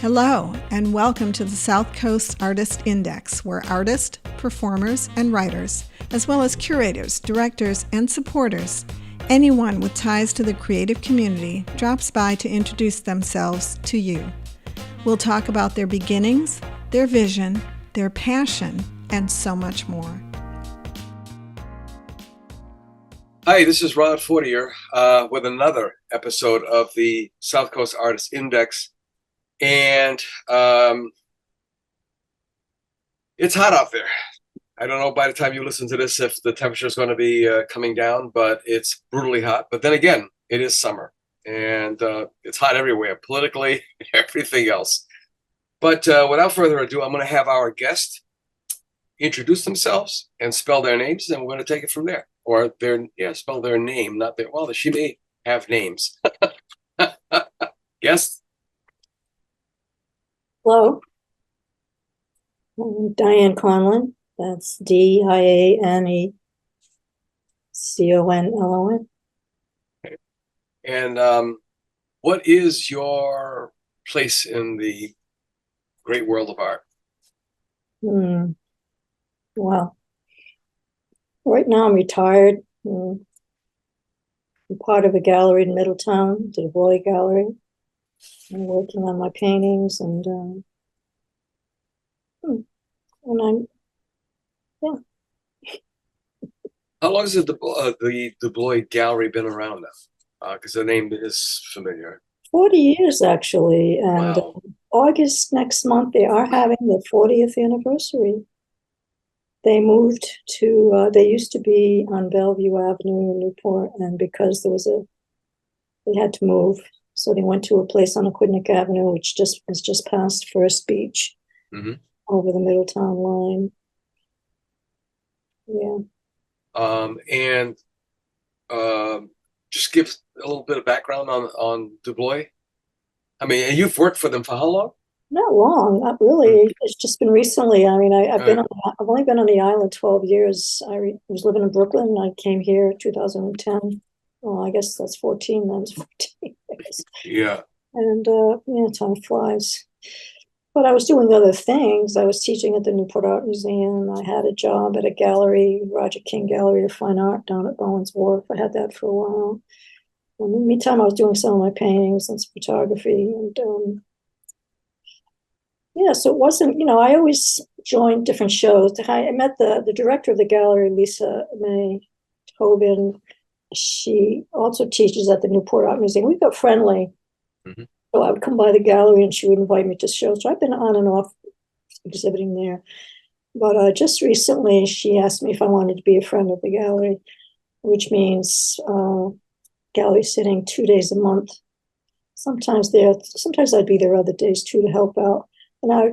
Hello, and welcome to the South Coast Artist Index, where artists, performers, and writers, as well as curators, directors, and supporters, anyone with ties to the creative community, drops by to introduce themselves to you. We'll talk about their beginnings, their vision, their passion, and so much more. Hi, this is Rod Fortier with another episode of the South Coast Artist Index. And it's hot out there. I don't know by the time you listen to this if the temperature is going to be coming down, but it's brutally hot. But then again, it is summer, and it's hot everywhere, politically, everything else. But without further ado, I'm going to have our guest introduce themselves and spell their names, and we're going to take it from there. Or spell their name, not their, well, she may have names. Guest? Hello, I'm Diane Conlon. That's Diane Conlon. Okay. And what is your place in the great world of art? Well, right now I'm retired. I'm part of a gallery in Middletown, the Du Bois Gallery. I'm working on my paintings and I'm, yeah. How long has the Du Bois Gallery been around now? Because the name is familiar. 40 years, actually. And wow. August next month, they are having the 40th anniversary. They moved to, they used to be on Bellevue Avenue in Newport, and because they had to move. So they went to a place on Aquidneck Avenue, which is just past First Beach, over the Middletown line. Yeah. Just give a little bit of background on Du Bois. I mean, you've worked for them for how long? Not long, not really. It's just been recently. I mean, I've only been on the island 12 years. I was living in Brooklyn. I came here 2010. Well, I guess that's 14 then. It's 14 years. Yeah. And, time flies. But I was doing other things. I was teaching at the Newport Art Museum. I had a job at a gallery, Roger King Gallery of Fine Art down at Bowen's Wharf. I had that for a while. And in the meantime, I was doing some of my paintings and photography. And, so it wasn't, I always joined different shows. I met the director of the gallery, Lisa May Tobin. She also teaches at the Newport Art Museum. We got friendly. So I would come by the gallery and she would invite me to shows. So I've been on and off exhibiting there. But just recently, she asked me if I wanted to be a friend of the gallery, which means gallery sitting 2 days a month. Sometimes I'd be there other days too to help out. And I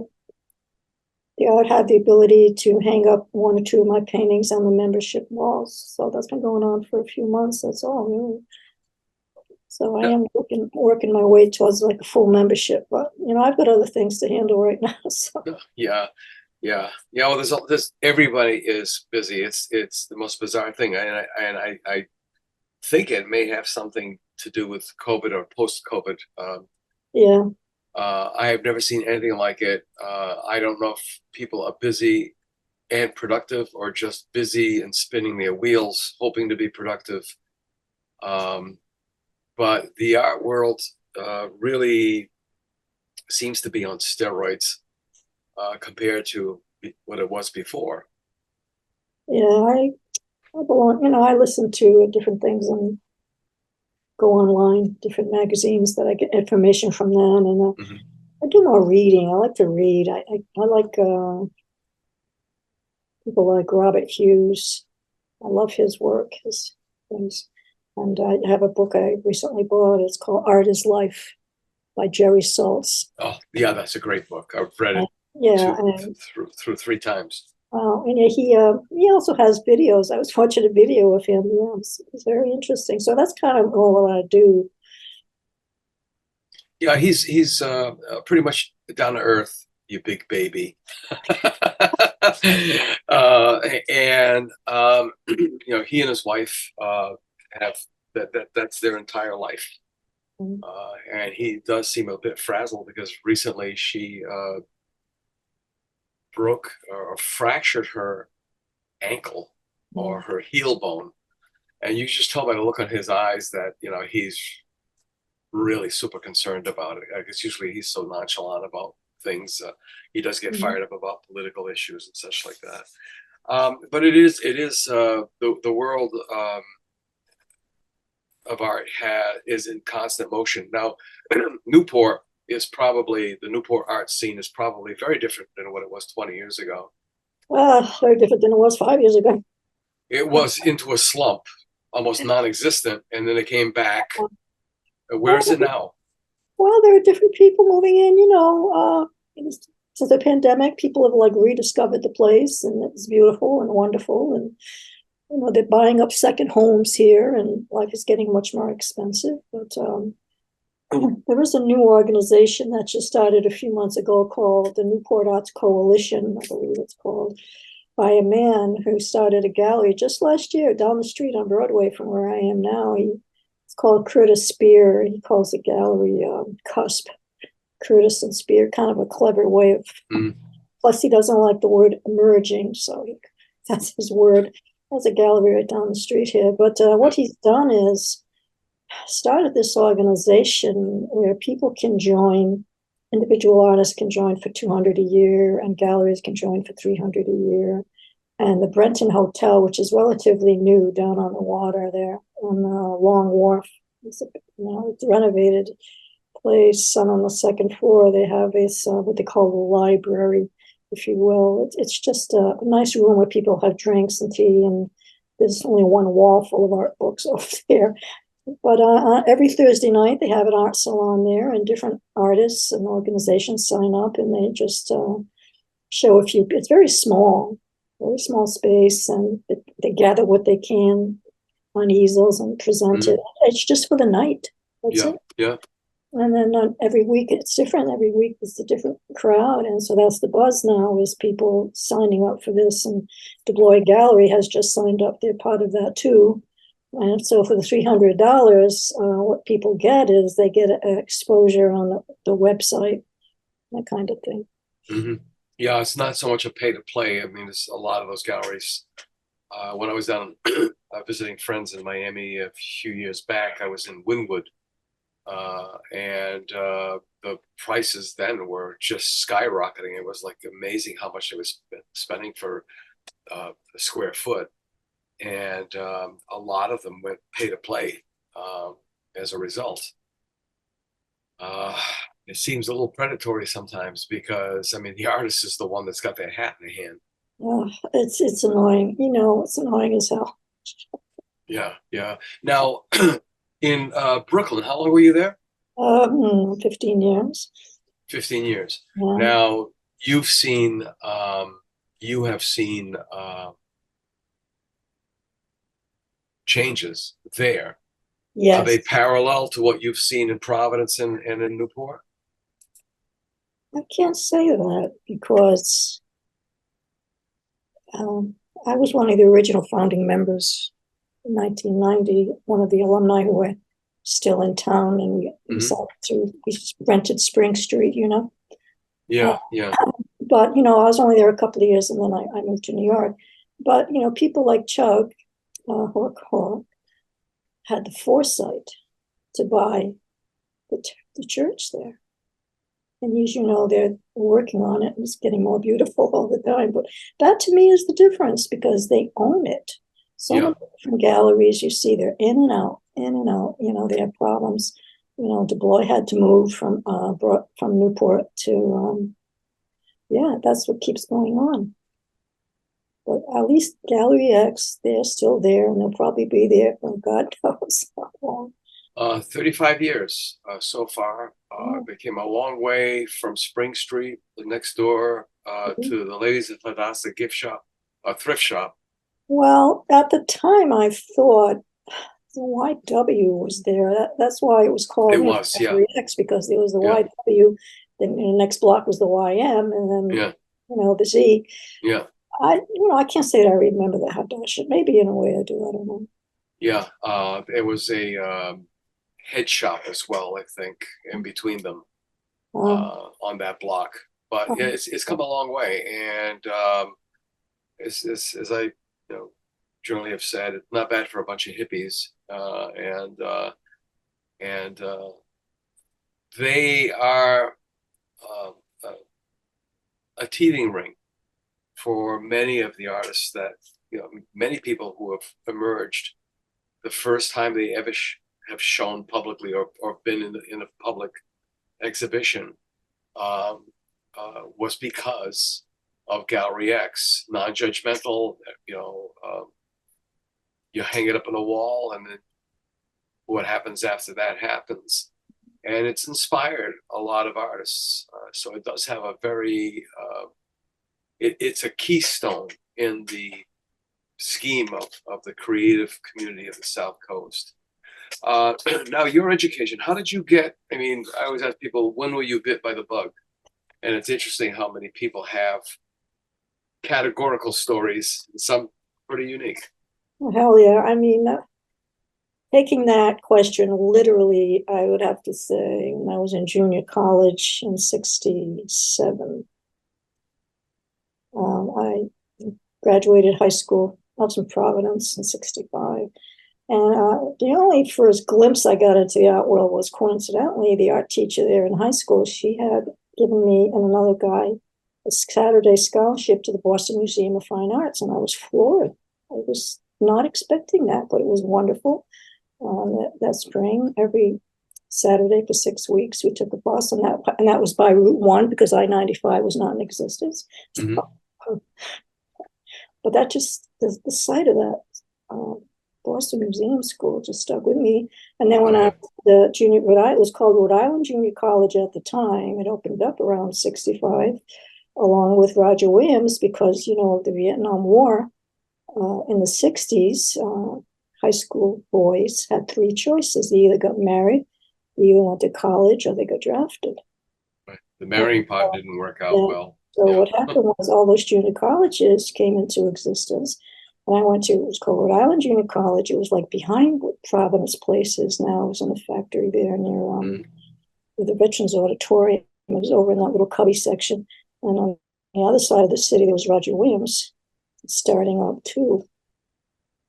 would have the ability to hang up one or two of my paintings on the membership walls. So that's been going on for a few months. That's all, really. So I am working my way towards like a full membership. But, I've got other things to handle right now. So. Yeah. Well, there's everybody is busy. It's the most bizarre thing. And I think it may have something to do with COVID or post-COVID. I have never seen anything like it. I don't know if people are busy and productive or just busy and spinning their wheels, hoping to be productive. But the art world really seems to be on steroids compared to what it was before. Yeah, I belong, I listen to different things and go online, different magazines that I get information from them, and I do more reading. I like to read. I like people like Robert Hughes. I love his work, his things. And I have a book I recently bought. It's called Art is Life by Jerry Saltz. Oh, yeah, that's a great book. I've read it through 3 times. Wow, and he also has videos. I was watching a video of him. Yeah, it's very interesting. So that's kind of all what I do. Yeah, he's pretty much down to earth, you big baby. And he and his wife have that's their entire life. Mm. And he does seem a bit frazzled because recently she broke or fractured her ankle or her heel bone. And you just tell by the look on his eyes that, he's really super concerned about it. I guess usually he's so nonchalant about things. He does get fired up about political issues and such like that. But it is the world of art is in constant motion. Now, Newport the Newport art scene is probably very different than what it was 20 years ago. Very different than it was 5 years ago. It was into a slump, almost non-existent, and then it came back. Where is it now? Well, there are different people moving in, since the pandemic, people have like rediscovered the place, and it's beautiful and wonderful. And, they're buying up second homes here, and life is getting much more expensive. But there is a new organization that just started a few months ago called the Newport Arts Coalition, I believe it's called, by a man who started a gallery just last year down the street on Broadway from where I am now. It's called Curtis Spear. He calls the gallery Cusp. Curtis and Spear, kind of a clever way of. Plus, he doesn't like the word emerging, so that's his word. There's a gallery right down the street here. But what he's done is started this organization where people can join. Individual artists can join for $200 a year, and galleries can join for $300 a year. And the Brenton Hotel, which is relatively new down on the water there on Long Wharf, it's renovated place. And on the second floor, they have this what they call the library, if you will. It's just a nice room where people have drinks and tea, and there's only one wall full of art books over there. But every Thursday night, they have an art salon there, and different artists and organizations sign up, and they just show a few. It's very small space, and they gather what they can on easels and present it. It's just for the night. That's it. Yeah. And then every week it's different. Every week it's a different crowd, and so that's the buzz now, is people signing up for this. And Du Bois Gallery has just signed up; they're part of that too. And so for the $300, what people get is they get exposure on the website, that kind of thing. Mm-hmm. Yeah, it's not so much a pay to play. I mean, it's a lot of those galleries. When I was down visiting friends in Miami a few years back, I was in Wynwood, and the prices then were just skyrocketing. It was like amazing how much they was spending for a square foot. And a lot of them went pay to play as a result. It seems a little predatory sometimes because, I mean, the artist is the one that's got their hat in their hand. Oh, it's annoying. It's annoying as hell. Yeah. Now, in Brooklyn, how long were you there? 15 years. 15 years. Yeah. Now, you have seen changes there. Yes. Are they parallel to what you've seen in Providence and in Newport? I can't say that because I was one of the original founding members in 1990, one of the alumni who were still in town, and we rented Spring Street, Yeah. But, I was only there a couple of years, and then I moved to New York. But, people like Chug Hork had the foresight to buy the church there. And as you know, they're working on it, and it's getting more beautiful all the time. But that to me is the difference, because they own it. So many different galleries, you see, they're in and out. They have problems. Du Bois had to move from Newport to, that's what keeps going on. But at least Gallery X, they're still there, and they'll probably be there for God knows how long. 35 years so far. They came a long way from Spring Street, the next door, to the Ladies of Hadassah gift shop, thrift shop. Well, at the time, I thought the YW was there. That's why it was called Gallery X, because there was the YW. Then the next block was the YM, and then the Z. Yeah. I can't say that I remember the Hadassah. Maybe in a way I do. I don't know. Yeah. It was a head shop as well, I think, in between them on that block. But yeah, it's come a long way, and as I generally have said, it's not bad for a bunch of hippies, and they are a teething ring for many of the artists that many people who have emerged the first time they ever have shown publicly or been in a public exhibition was because of Gallery X, non-judgmental. You hang it up on the wall, and then what happens after that happens. And it's inspired a lot of artists. So it does have a very, it's a keystone in the scheme of the creative community of the South Coast. Now, your education, how did you get, I always ask people, when were you bit by the bug? And it's interesting how many people have categorical stories, some pretty unique. Hell yeah. Taking that question literally, I would have to say when I was in junior college in 67. I graduated high school. I was in Providence in 65. And the only first glimpse I got into the art world was coincidentally the art teacher there in high school. She had given me and another guy a Saturday scholarship to the Boston Museum of Fine Arts, and I was floored. I was not expecting that, but it was wonderful. That spring, every Saturday for 6 weeks, we took a bus, and that was by Route 1 because I-95 was not in existence. Mm-hmm. But that just, the sight of that Boston Museum School just stuck with me. And then when I the junior, it was called Rhode Island Junior College at the time. It opened up around 65, along with Roger Williams, because of the Vietnam War. In the 60s, high school boys had three choices. They either got married, they either went to college, or they got drafted. Right. The marrying part didn't work out well. So what happened was all those junior colleges came into existence. And I went to, it was called Rhode Island Junior College. It was like behind what Providence Place is now. It was in a factory there near the Veterans Auditorium. It was over in that little cubby section. And on the other side of the city, there was Roger Williams starting up too.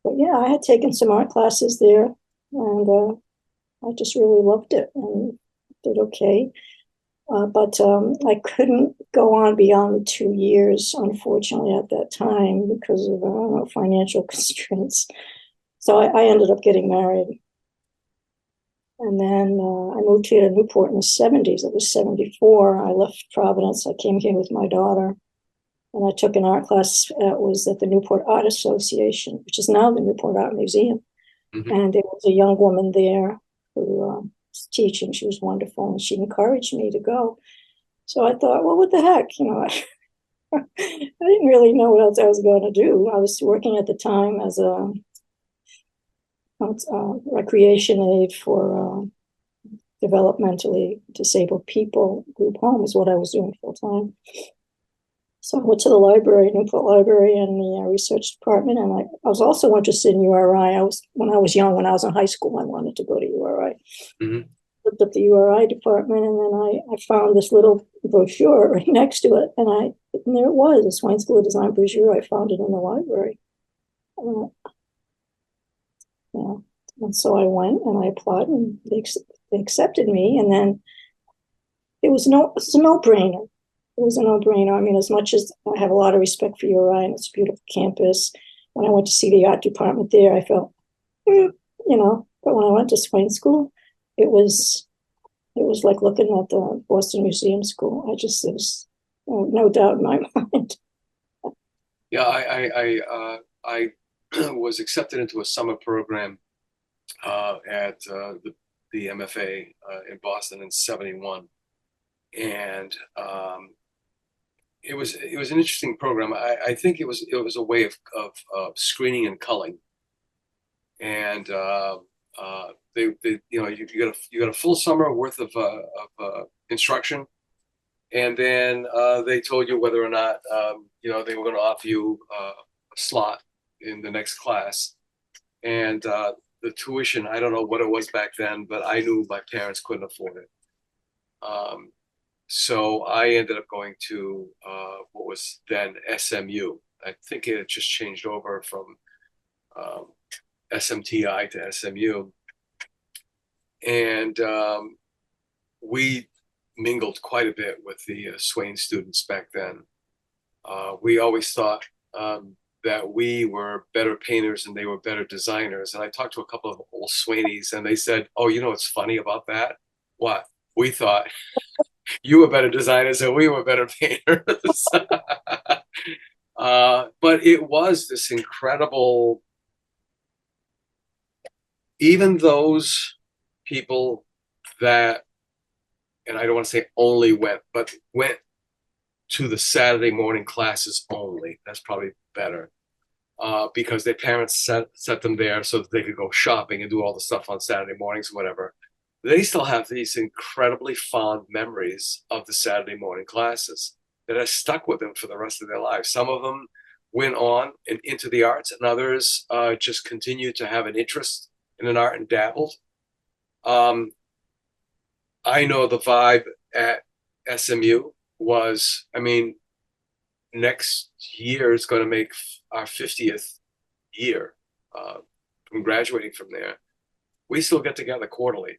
But yeah, I had taken some art classes there, and I just really loved it and did okay. But I couldn't go on beyond 2 years, unfortunately, at that time because of financial constraints. So I ended up getting married. And then I moved here to Newport in the 70s. It was 74. I left Providence. I came here with my daughter. And I took an art class that was at the Newport Art Association, which is now the Newport Art Museum. Mm-hmm. And there was a young woman there who was teaching. She was wonderful, and she encouraged me to go. So I thought, well, what the heck? I didn't really know what else I was going to do. I was working at the time as a recreation aid for developmentally disabled people. Group home is what I was doing full time. So I went to the library, Newport Library, and the research department, and I was also interested in URI. When I was young, when I was in high school, I wanted to go to URI. Mm-hmm. Looked up the URI department, and then I found this little brochure right next to it, and there it was, the Swain School of Design brochure. I found it in the library. And so I went and I applied, and they accepted me, and then it's a no-brainer. It was a no-brainer. As much as I have a lot of respect for URI and it's a beautiful campus, when I went to see the art department there, I felt, but when I went to Swain School, it was like looking at the Boston Museum School. There was no doubt in my mind. Yeah, I was accepted into a summer program at the MFA in Boston in 71. And it was an interesting program. I think it was a way of screening and culling, and you got a full summer worth of instruction, and then they told you whether or not they were going to offer you a slot in the next class, and the tuition, I don't know what it was back then, but I knew my parents couldn't afford it. So I ended up going to what was then S.M.U. I think it had just changed over from SMTI to S.M.U. And we mingled quite a bit with the Swain students back then. We always thought that we were better painters and they were better designers. And I talked to a couple of old Swainies and they said, oh, you know what's funny about that? What? We thought you were better designers and we were better painters. But it was this incredible, even those people that, and I don't want to say only went, but went to the Saturday morning classes only. That's probably better. Because their parents set them there so that they could go shopping and do all the stuff on Saturday mornings, whatever. They still have these incredibly fond memories of the Saturday morning classes that have stuck with them for the rest of their lives. Some of them went on and into the arts, and others just continued to have an interest in an art and dabbled. I know the vibe at S.M.U. was, I mean, next year is going to make our 50th year from graduating from there. We still get together quarterly.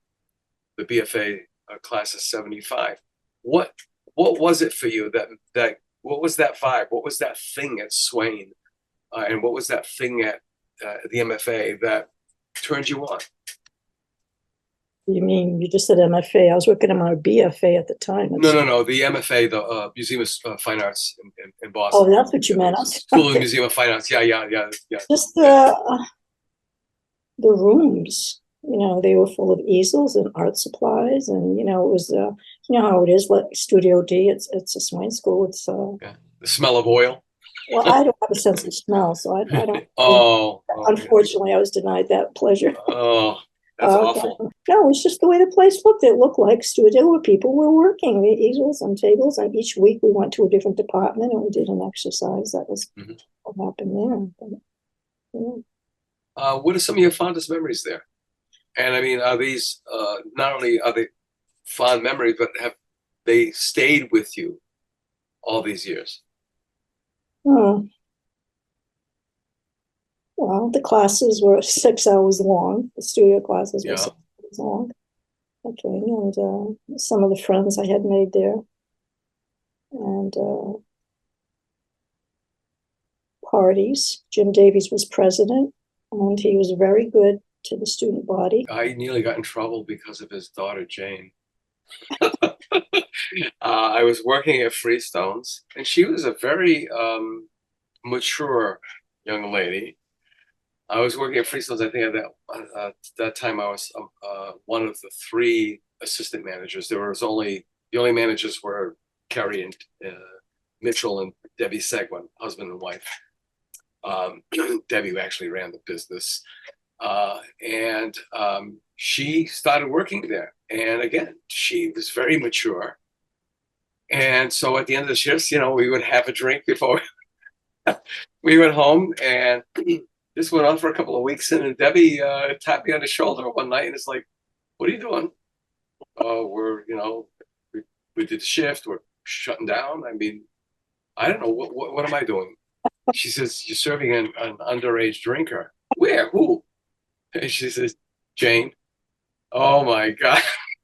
The BFA class of 75. What was it for you that what was that vibe? What was that thing at Swain? And what was that thing at the MFA that turned you on? You mean, you just said MFA. I was working on my BFA at the time. No. The MFA, the Museum of Fine Arts in Boston. Oh, that's what you meant. School of Museum of Fine Arts. Yeah. Just the rooms. You know, they were full of easels and art supplies, and it was you know how it is, like Studio D. It's a Swain School. It's the smell of oil. Well, I don't have a sense of smell, so I don't. Unfortunately, I was denied that pleasure. Oh. That's awful. No, it's just the way the place looked. It looked like studio where people were working, the easels and tables. And each week we went to a different department and we did an exercise. That was what happened there. But, yeah. What are some of your fondest memories there? And I mean, are these not only are they fond memories, but have they stayed with you all these years? Well, the classes were 6 hours long. The studio classes were 6 hours long. Okay, and some of the friends I had made there. And parties. Jim Davies was president, and he was very good to the student body. I nearly got in trouble because of his daughter, Jane. I was working at Freestones, and she was a very mature young lady. I was working at Freestones. I think at that time I was one of the 3 assistant managers. The only managers were Kerry and Mitchell and Debbie Seguin, husband and wife. Debbie actually ran the business, and she started working there. And again, she was very mature. And so at the end of the shifts, we would have a drink before we went home, and this went on for a couple of weeks, and Debbie tapped me on the shoulder one night and it's like, what are you doing? We're, we did the shift, we're shutting down. I mean, I don't know, what am I doing? She says, you're serving an underage drinker. Where? Who? And she says, Jane. Oh my God.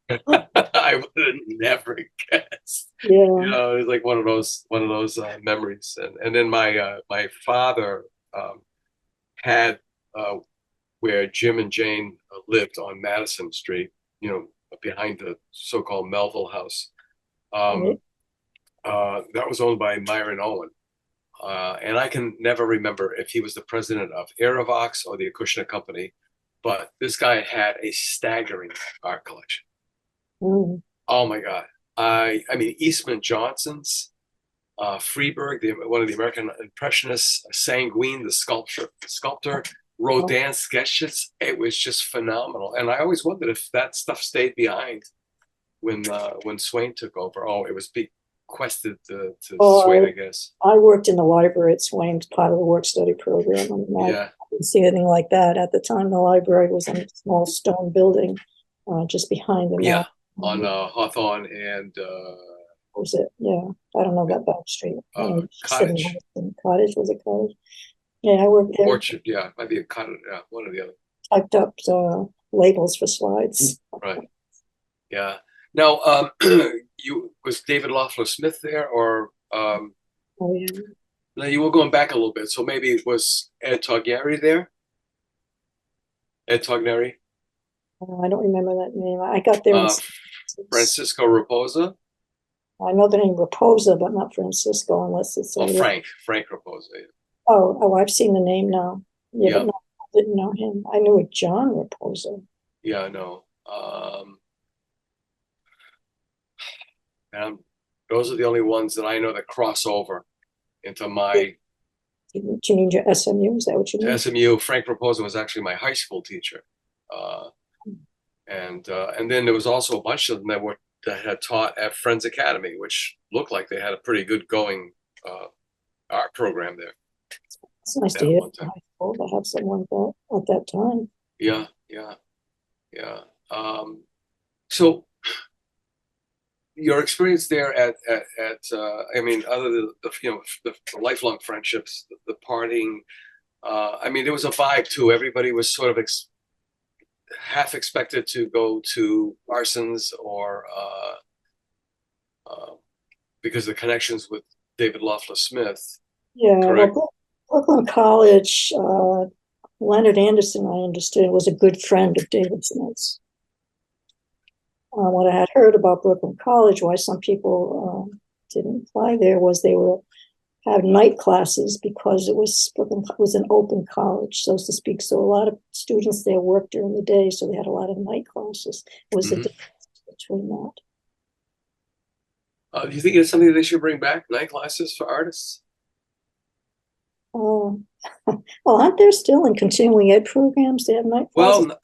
I would have never guessed. Yeah. It was like one of those memories. And then my father had where Jim and Jane lived on Madison Street, behind the so-called Melville House. That was owned by Myron Owen. And I can never remember if he was the president of Aerovox or the Acushnet Company, but this guy had a staggering art collection. Oh my God. I mean, Eastman Johnson's, Freeburg, one of the American Impressionists, Sanguine, the sculptor, Rodin sketches. It was just phenomenal. And I always wondered if that stuff stayed behind when Swain took over. Oh, it was bequested to Swain, I guess. I worked in the library at Swain, part of the work study program. And didn't see anything like that at the time. The library was in a small stone building just behind the Yeah, mall. on Hawthorne and Was it? Yeah, I don't know that back street. I don't know, Cottage. Cottage, was it Cottage? Yeah, I worked there. Orchard, yeah, might be a Cottage, yeah, one or the other. Typed up labels for slides. Right. Yeah. Now, was David Loeffler Smith there, or Oh yeah. now you were going back a little bit, so maybe it was Ed Togneri there? Ed Togneri? I don't remember that name. I got there in Francisco Raposa? I know the name Raposa, but not Francisco, unless it's Frank Raposa. Yeah. Oh, I've seen the name now. Yeah, Yeah. but no, I didn't know him. I knew a John Raposa. Yeah, I know. And those are the only ones that I know that cross over into my Do you mean your S.M.U? Is that what you mean? S.M.U. Frank Raposa was actually my high school teacher. And then there was also a bunch of them that had taught at Friends Academy, which looked like they had a pretty good going art program there. It's nice to hear from high school to have someone like that at that time. Yeah. So your experience there at I mean, other than the lifelong friendships, the partying, I mean, there was a vibe too. Everybody was sort of half expected to go to Parsons or because of the connections with David Loeffler Smith. Yeah, correct? well, Brooklyn College, Leonard Anderson, I understood, was a good friend of David Smith's. What I had heard about Brooklyn College, why some people didn't apply there, was they were have night classes because Brooklyn was an open college, so to speak. So a lot of students there worked during the day, so they had a lot of night classes. It was the difference between that. Do you think it's something that they should bring back, night classes for artists? Well, aren't there still in continuing ed programs they have night classes?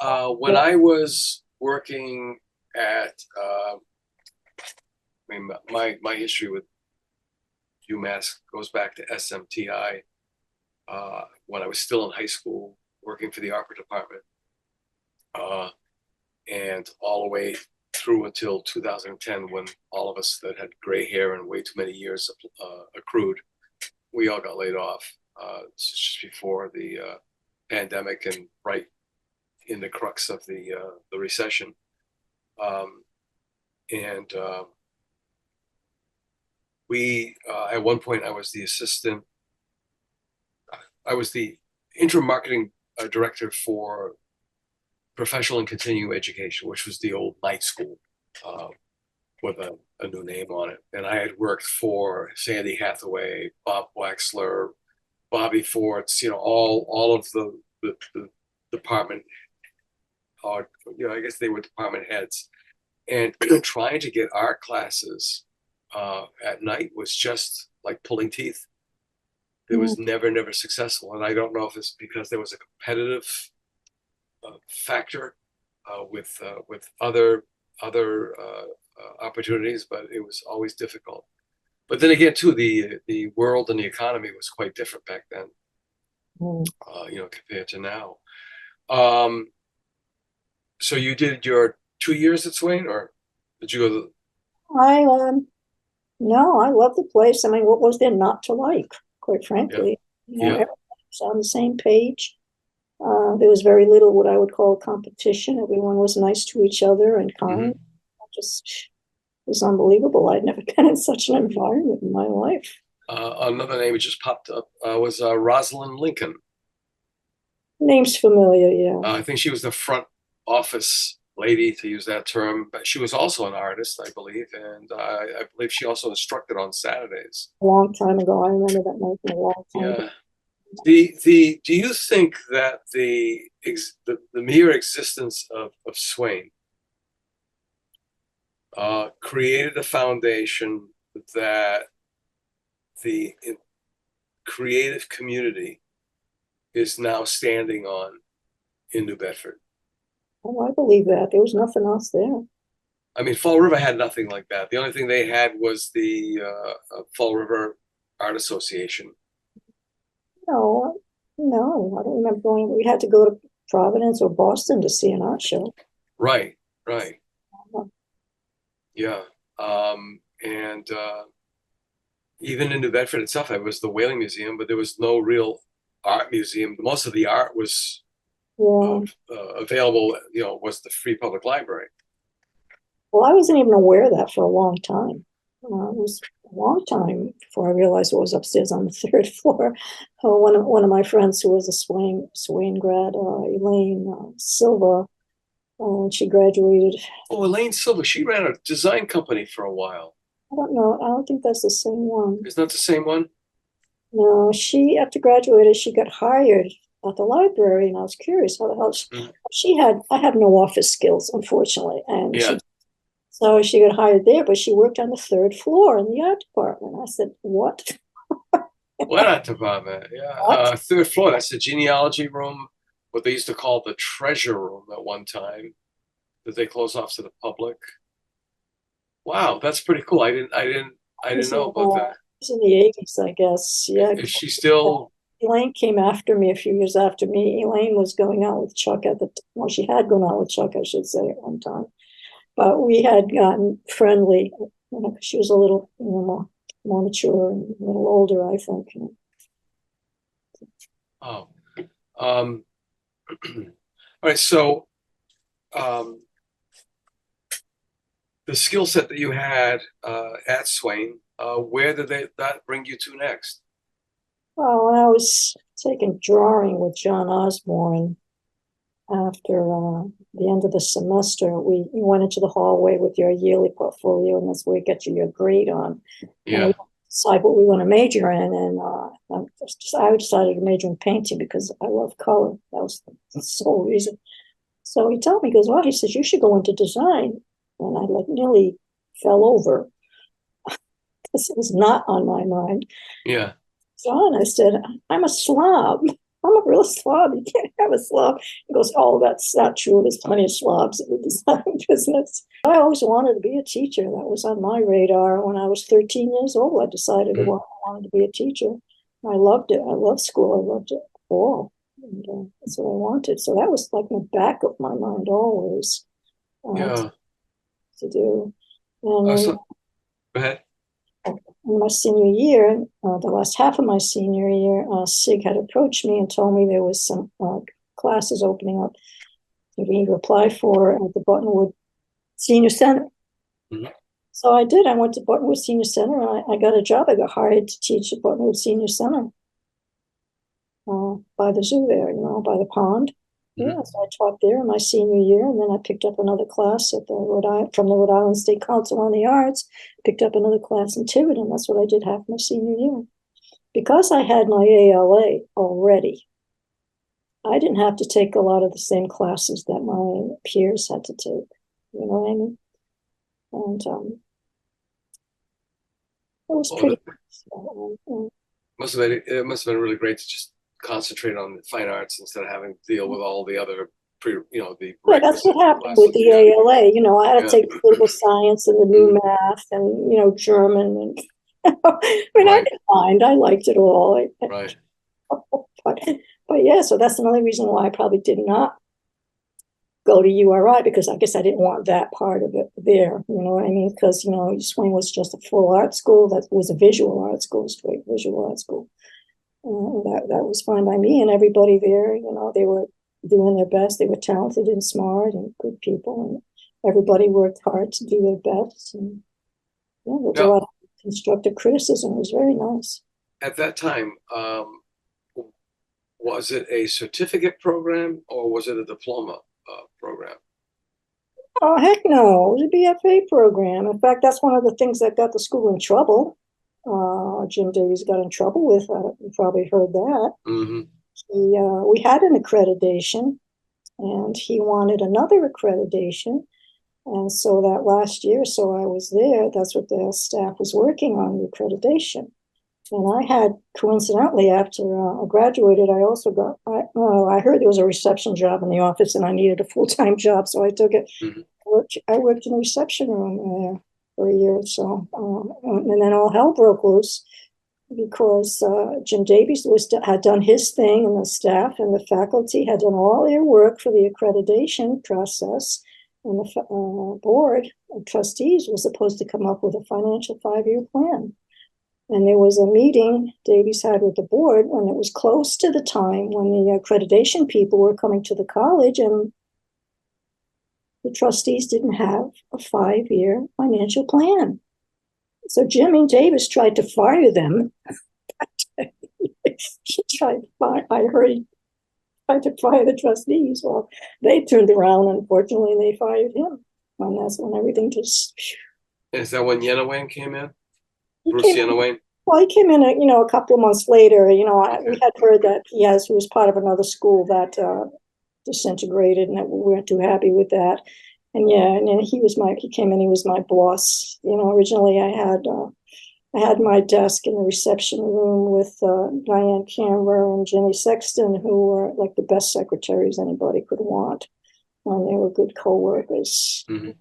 Well, when I was working at, I mean, my history with UMass goes back to SMTI when I was still in high school working for the art department, and all the way through until 2010, when all of us that had gray hair and way too many years accrued, we all got laid off. Just before the pandemic and right in the crux of the recession. We at one point I was the assistant. I was the interim marketing director for professional and continuing education, which was the old night school with a new name on it. And I had worked for Sandy Hathaway, Bob Waxler, Bobby Forts, all of the department, or I guess they were department heads, and trying to get art classes at night was just like pulling teeth. It was never successful, and I don't know if it's because there was a competitive factor with other opportunities, but it was always difficult. But then again, too, the world and the economy was quite different back then, compared to now. So you did your 2 years at Swain, or did you go? No, I love the place. I mean, what was there not to like? Quite frankly, everyone was on the same page. There was very little what I would call competition. Everyone was nice to each other and kind. Just it was unbelievable. I'd never been in such an environment in my life. Another name that just popped up was Rosalind Lincoln. Name's familiar, yeah. I think she was the front office lady, to use that term, but she was also an artist, I believe, and I believe she also instructed on Saturdays. A long time ago, I remember that night a long time ago. Do you think that the mere existence of Swain created a foundation that the creative community is now standing on in New Bedford? Oh, I believe that. There was nothing else there. I mean, Fall River had nothing like that. The only thing they had was the Fall River Art Association. No, No, I don't remember going. We had to go to Providence or Boston to see an art show. Right, right. Uh, Yeah. And even in New Bedford itself, it was the Whaling Museum, but there was no real art museum. Most of the art was Yeah. available, was the free public library. Well, I wasn't even aware of that for a long time. It was a long time before I realized what was upstairs on the third floor. One of my friends who was a Swain grad, Elaine Silva, when she graduated. Oh, Elaine Silva, she ran a design company for a while. I don't know. I don't think that's the same one. Is that the same one? No, she, after graduated, she got hired at the library, and I was curious how the hell I have no office skills, unfortunately, and Yeah. so she got hired there, but she worked on the third floor in the art department. I said, what? What art department? Yeah. Third floor, that's the genealogy room, what they used to call the treasure room at one time, that they closed off to the public. Wow, that's pretty cool. I didn't know about that. It was in the 80s, I guess. Yeah. Is she still? Elaine came after me a few years after me. Elaine was going out with Chuck well, she had gone out with Chuck, I should say, at one time. But we had gotten friendly. She was a little, more mature and a little older, I think. Oh, all right. So, the skill set that you had at Swain, where did that bring you to next? Well, when I was taking drawing with John Osborne after the end of the semester, we went into the hallway with your yearly portfolio, and that's where you get your grade on. Yeah. And we decide what we want to major in, and I decided to major in painting because I love color. That was the sole reason. So he told me, he goes, well, he says, you should go into design. And I nearly fell over because it was not on my mind. Yeah. John, I said, I'm a slob. I'm a real slob. You can't have a slob. He goes, oh, that's not true. There's plenty of slobs in the design business. I always wanted to be a teacher. That was on my radar. When I was 13 years old, I decided I wanted to be a teacher. I loved it. I loved school. I loved it all. And that's what I wanted. So that was like in the back of my mind always. Yeah. To do. And go ahead. In my senior year, the last half of my senior year, SIG had approached me and told me there was some classes opening up for me to apply for at the Buttonwood Senior Center. Mm-hmm. So I did. I went to Buttonwood Senior Center, and I got a job. I got hired to teach at Buttonwood Senior Center by the zoo there, by the pond. Mm-hmm. Yeah, so I taught there in my senior year, and then I picked up another class at from the Rhode Island State Council on the Arts, picked up another class in Tiverton. That's what I did half my senior year. Because I had my ALA already, I didn't have to take a lot of the same classes that my peers had to take. You know what I mean? And it was pretty. It must have been really great to just concentrate on the fine arts instead of having to deal with all the other Yeah, that's what happened with the ALA. I had to take political science and the new math and German and I didn't mind. I liked it all. Right. But yeah, so that's another reason why I probably did not go to URI, because I guess I didn't want that part of it there. You know what I mean? Because Swain was just a full art school. That was a visual art school, straight visual art school. That was fine by me, and everybody there, they were doing their best. They were talented and smart and good people, and everybody worked hard to do their best. And there was a lot of constructive criticism. It was very nice. At that time, was it a certificate program or was it a diploma program? Oh, heck no. It was a BFA program. In fact, that's one of the things that got the school in trouble. Jim Davies got in trouble with. You probably heard that. Mm-hmm. We had an accreditation, and he wanted another accreditation. And so that last year, so I was there. That's what the staff was working on, the accreditation. And I had, coincidentally, after I graduated, I also got. I heard there was a reception job in the office, and I needed a full-time job, so I took it. Mm-hmm. I worked in the reception room for a year or so, and then all hell broke loose. because Jim Davies had done his thing, and the staff and the faculty had done all their work for the accreditation process, and the board of trustees was supposed to come up with a financial 5-year plan. And there was a meeting Davies had with the board when it was close to the time when the accreditation people were coming to the college, and the trustees didn't have a 5-year financial plan. So Jimmy Davis tried to fire them. He tried to fire, I heard he tried to fire the trustees. Well, they turned around, unfortunately, and they fired him. And that's when everything just... Is that when Yenawayne came in? He Bruce Yenawayne? Well, he came in, a couple of months later. We had heard that he was part of another school that disintegrated, and that we weren't too happy with that. And he came in, he was my boss. Originally I had my desk in the reception room with Diane Conlon and Jenny Sexton, who were like the best secretaries anybody could want. And they were good co-workers. Mm-hmm.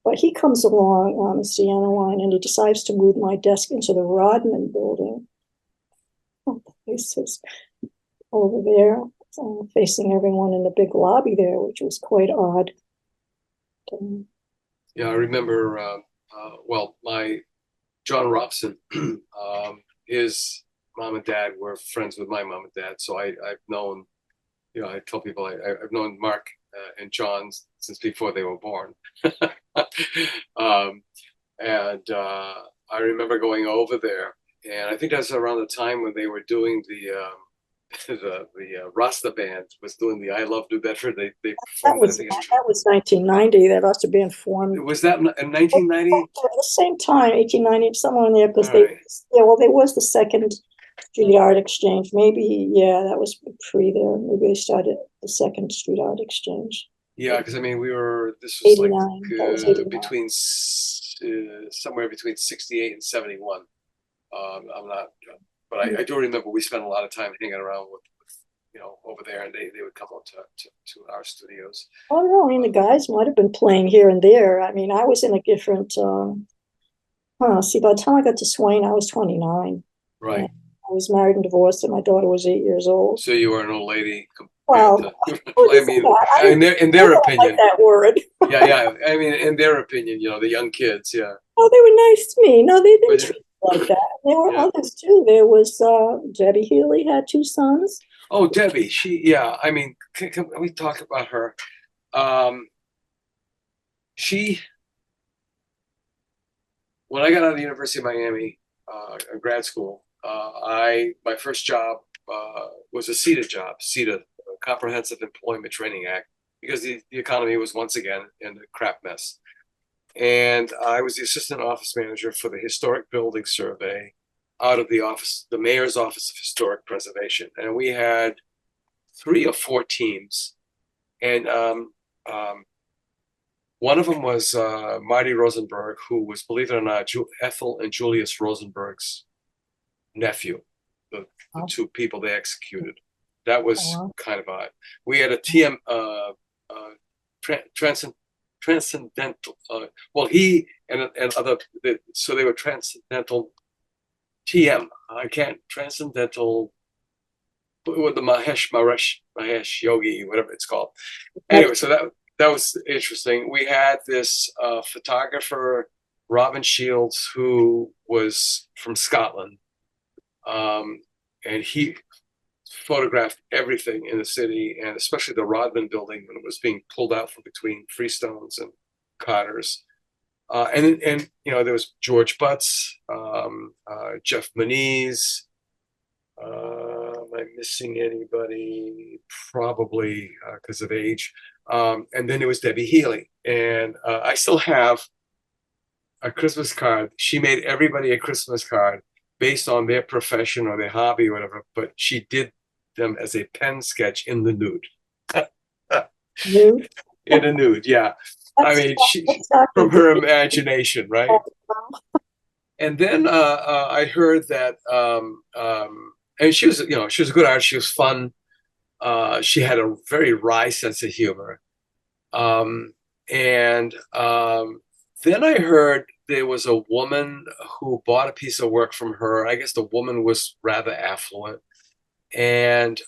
But he comes along, Mr. Yanawine, and he decides to move my desk into the Rodman building. Oh, the place is over there, facing everyone in the big lobby there, which was quite odd. Yeah, I remember, my John Robson, his mom and dad were friends with my mom and dad. So I've known, I tell people I've known Mark and John since before they were born. I remember going over there, and I think that's around the time when they were doing the Rasta band was doing the I Love New Bedford. They performed that was 1990. That must have been formed. Was that in 1990? At the same time, 1890, somewhere in there, because there was the Second Street Art Exchange. Maybe, that was pre there. Maybe they started the Second Street Art Exchange. Yeah, because this was 89. like between somewhere between 68 and 71. I'm not, but I do remember we spent a lot of time hanging around with over there, and they would come up to our studios. Oh no, the guys might have been playing here and there. I was in a different. By the time I got to Swain, I was 29. Right. I was married and divorced, and my daughter was 8 years old. So you were an old lady. Well, in their opinion, like that word. Yeah. In their opinion, the young kids, yeah. Oh, they were nice to me. No, they didn't treat me like that. There were others too. There was Debbie Healy had 2 sons. Oh, Debbie, can we talk about her? When I got out of the University of Miami, grad school, my first job was a CETA job, CETA, Comprehensive Employment Training Act, because the economy was once again in a crap mess. And I was the assistant office manager for the Historic Building Survey out of the Mayor's Office of Historic Preservation. And we had 3 or 4 teams. And one of them was Marty Rosenberg, who was, believe it or not, Ethel and Julius Rosenberg's nephew, the 2 people they executed. That was kind of odd. We had a TM, transcendental, he and other, so they were transcendental TM. Transcendental, with the Mahesh Yogi, whatever it's called. Anyway, so that was interesting. We had this photographer, Robin Shields, who was from Scotland. And he photographed everything in the city, and especially the Rodman building when it was being pulled out from between freestones and Carters. And there was George Butts, Jeff Moniz. Am I missing anybody? Probably because of age. And then there was Debbie Healy. And I still have a Christmas card. She made everybody a Christmas card based on their profession or their hobby or whatever, but she did them as a pen sketch in the nude. Nude? In a nude, yeah. She from her imagination, right? And then I heard that, and she was a good artist. She was fun. She had a very wry sense of humor. Then I heard there was a woman who bought a piece of work from her. I guess the woman was rather affluent. And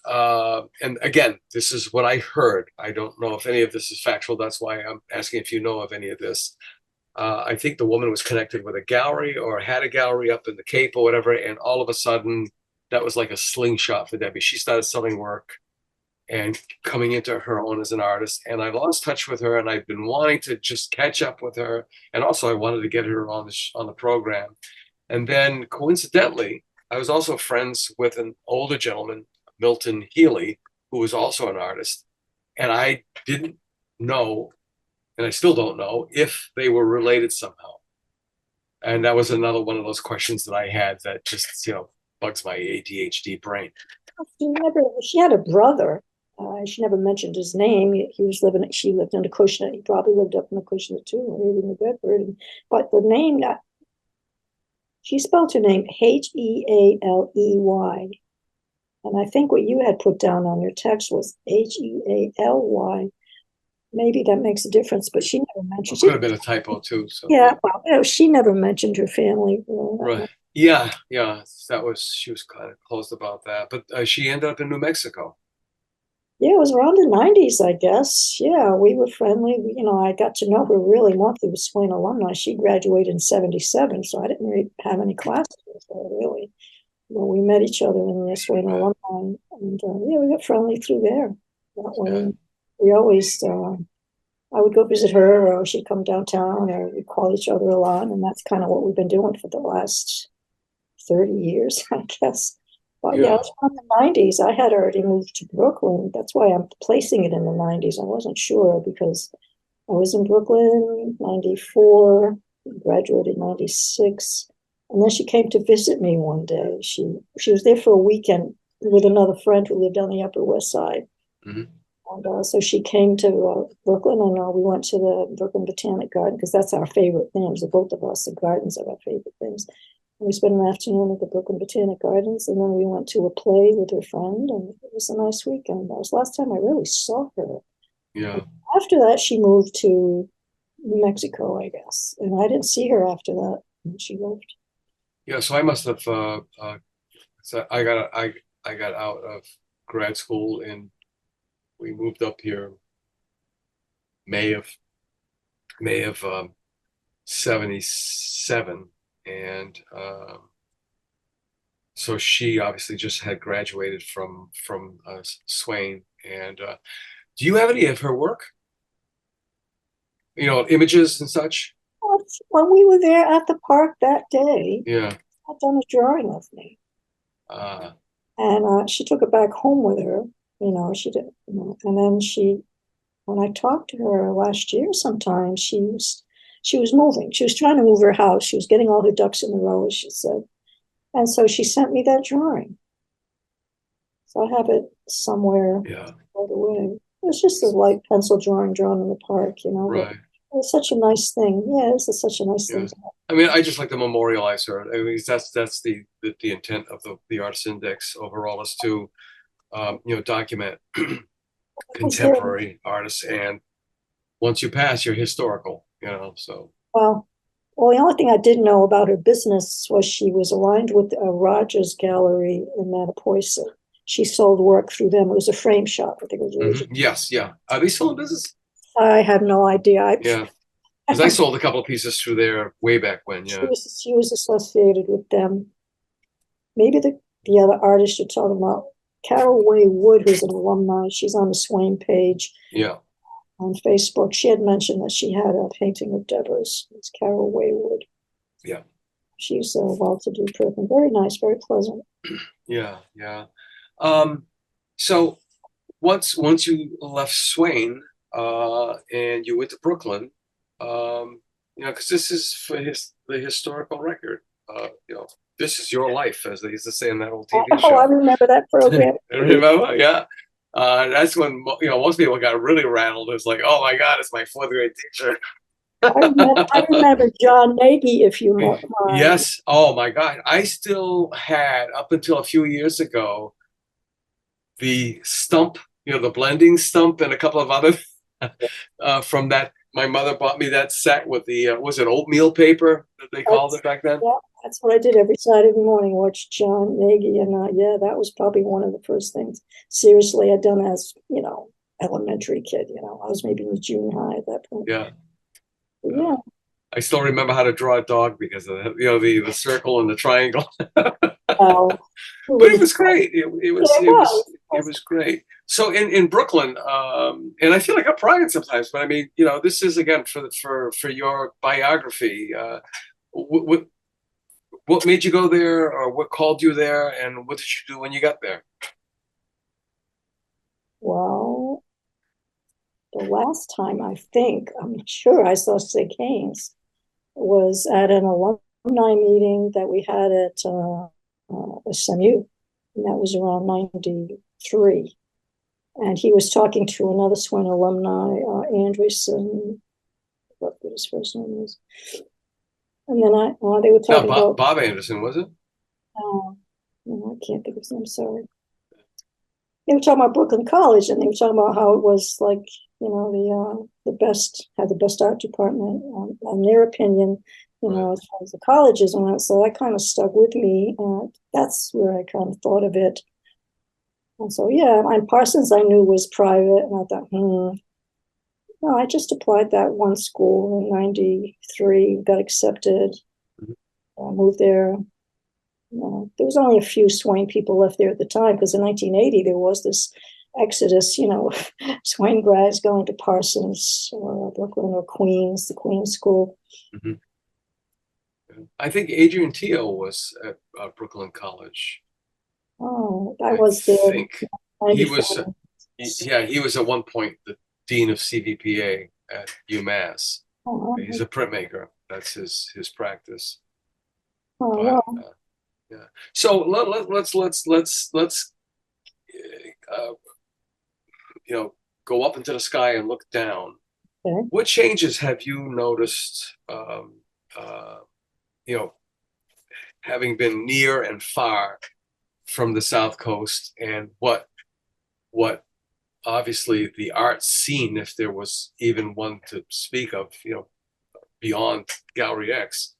again, this is what I heard. I don't know if any of this is factual. That's why I'm asking if you know of any of this. I think the woman was connected with a gallery or had a gallery up in the Cape or whatever. And all of a sudden, that was like a slingshot for Debbie. She started selling work and coming into her own as an artist. And I lost touch with her, and I've been wanting to just catch up with her. And also I wanted to get her on the program. And then coincidentally, I was also friends with an older gentleman, Milton Healy, who was also an artist. And I didn't know, and I still don't know, if they were related somehow. And that was another one of those questions that I had that just, bugs my ADHD brain. She had a brother. She never mentioned his name. She lived in Acushnet. He probably lived up in Acushnet too, maybe in New Bedford. But the name she spelled her name Healey. And I think what you had put down on your text was Healy. Maybe that makes a difference, but she never mentioned. It could have been a typo too. So. Yeah, well, she never mentioned her family. Right. Yeah. She was kind of closed about that, but she ended up in New Mexico. Yeah, it was around the 90s, I guess. Yeah, we were friendly. I got to know her really more through the Swain alumni. She graduated in 77, so I didn't really have any classes with her, really. We met each other in the Swain alumni, and we got friendly through there. That way, we always, I would go visit her, or she'd come downtown, or we'd call each other a lot, and that's kind of what we've been doing for the last 30 years, I guess. But it was from the 90s. I had already moved to Brooklyn. That's why I'm placing it in the 90s. I wasn't sure because I was in Brooklyn 94, graduated 96. And then she came to visit me one day. She was there for a weekend with another friend who lived on the Upper West Side. Mm-hmm. And so she came to Brooklyn, and we went to the Brooklyn Botanic Garden because that's our favorite things. Both of us, the gardens are our favorite things. We spent an afternoon at the Brooklyn Botanic Gardens, and then we went to a play with her friend, and it was a nice weekend. That was the last time I really saw her. Yeah. And after that, she moved to New Mexico, I guess, and I didn't see her after that when she left. Yeah, so I must have. So I got out of grad school, and we moved up here May of 77. And so she obviously just had graduated from Swain. And do you have any of her work? Images and such? When we were there at the park that day, yeah, I'd done a drawing of me. And she took it back home with her. She did. And then when I talked to her last year sometime, she was moving. She was trying to move her house. She was getting all her ducks in a row, as she said. And so she sent me that drawing. So I have it somewhere right away. It was just a light pencil drawing drawn in the park, Right. It was such a nice thing. Yeah, this is such a nice thing. I mean, I just like to memorialize her. I mean, that's the intent of the Artist Index overall is to, document contemporary artists. And once you pass, you're historical. So. Well, the only thing I did know about her business was she was aligned with a Rogers Gallery in Mattapoisett. She sold work through them. It was a frame shop, I think it was originally. Yes, yeah. Are they still in business? I have no idea. Because I sold a couple of pieces through there way back when. Yeah, she was associated with them. Maybe the other artist you're talking about, Carol Way Wood, who's an alumni. She's on the Swain page. Yeah. On Facebook, she had mentioned that she had a painting of Deborah's. It's Carol Way Wood. Yeah. She's a well-to-do person. Very nice, very pleasant. Yeah. So once you left Swain, and you went to Brooklyn, because this is for the historical record. This is your life, as they used to say in that old TV show. Oh, I remember that program. Remember? Yeah. That's when most people got really rattled. It's like, oh my God, it's my fourth grade teacher. I remember John Nagy, if you mind. Yes. Oh my God. I still had, up until a few years ago, the stump, the blending stump and a couple of other from that My mother bought me that set with the was it oatmeal paper that they called it back then? Yeah, that's what I did every Saturday morning, watch John Nagy, and yeah, that was probably one of the first things seriously I'd done as, elementary kid. I was maybe in junior high at that point. Yeah. But yeah. I still remember how to draw a dog because of the circle and the triangle. Oh, But it was great. It was great. So in Brooklyn, and I feel like I'm bragging sometimes, but I mean, this is again for your biography. What made you go there, or what called you there, and what did you do when you got there? Well, the last time I'm sure I saw Sig Haynes was at an alumni meeting that we had at S.M.U, and that was around 93. And he was talking to another Swain alumni, Anderson, what his first name is. And then they were talking about Bob Anderson, was it? I can't think of his name, sorry. They were talking about Brooklyn College, and they were talking about how it was like, the best art department, in their opinion, as far as the colleges and that. So that kind of stuck with me. That's where I kind of thought of it. And so, yeah, and Parsons I knew was private, and I thought, no, I just applied that one school in 93, got accepted, moved there. There was only a few Swain people left there at the time, because in 1980 there was this exodus, Swain grads going to Parsons or Brooklyn or Queens, the Queens School. Mm-hmm. I think Adrian Teo was at Brooklyn College. Oh, I was there. He was, he was at one point the dean of CVPA at UMass. Oh, he's a printmaker. That's his practice. Oh, but, wow. Yeah. So let's go up into the sky and look down. Okay. What changes have you noticed? Having been near and far from the South Coast, and what obviously the art scene, if there was even one to speak of, beyond Gallery X,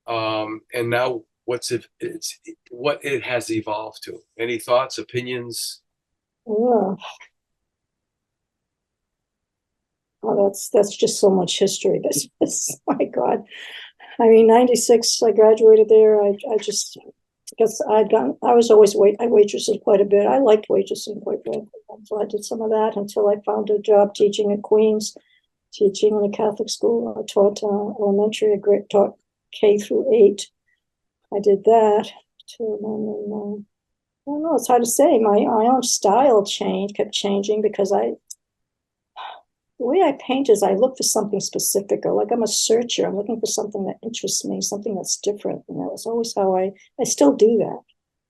and now what it has evolved to. Any thoughts, opinions? Oh, that's just so much history. This my God. I mean, 96, I graduated there. I guess I waitressed quite a bit. I liked waitressing quite a bit. So I did some of that until I found a job teaching at Queens, teaching in a Catholic school. I taught elementary, I taught K through 8. I did that too. And I don't know, it's hard to say. My own style kept changing, because the way I paint is I look for something specific, or like I'm a searcher. I'm looking for something that interests me, something that's different. And that was always how I still do that.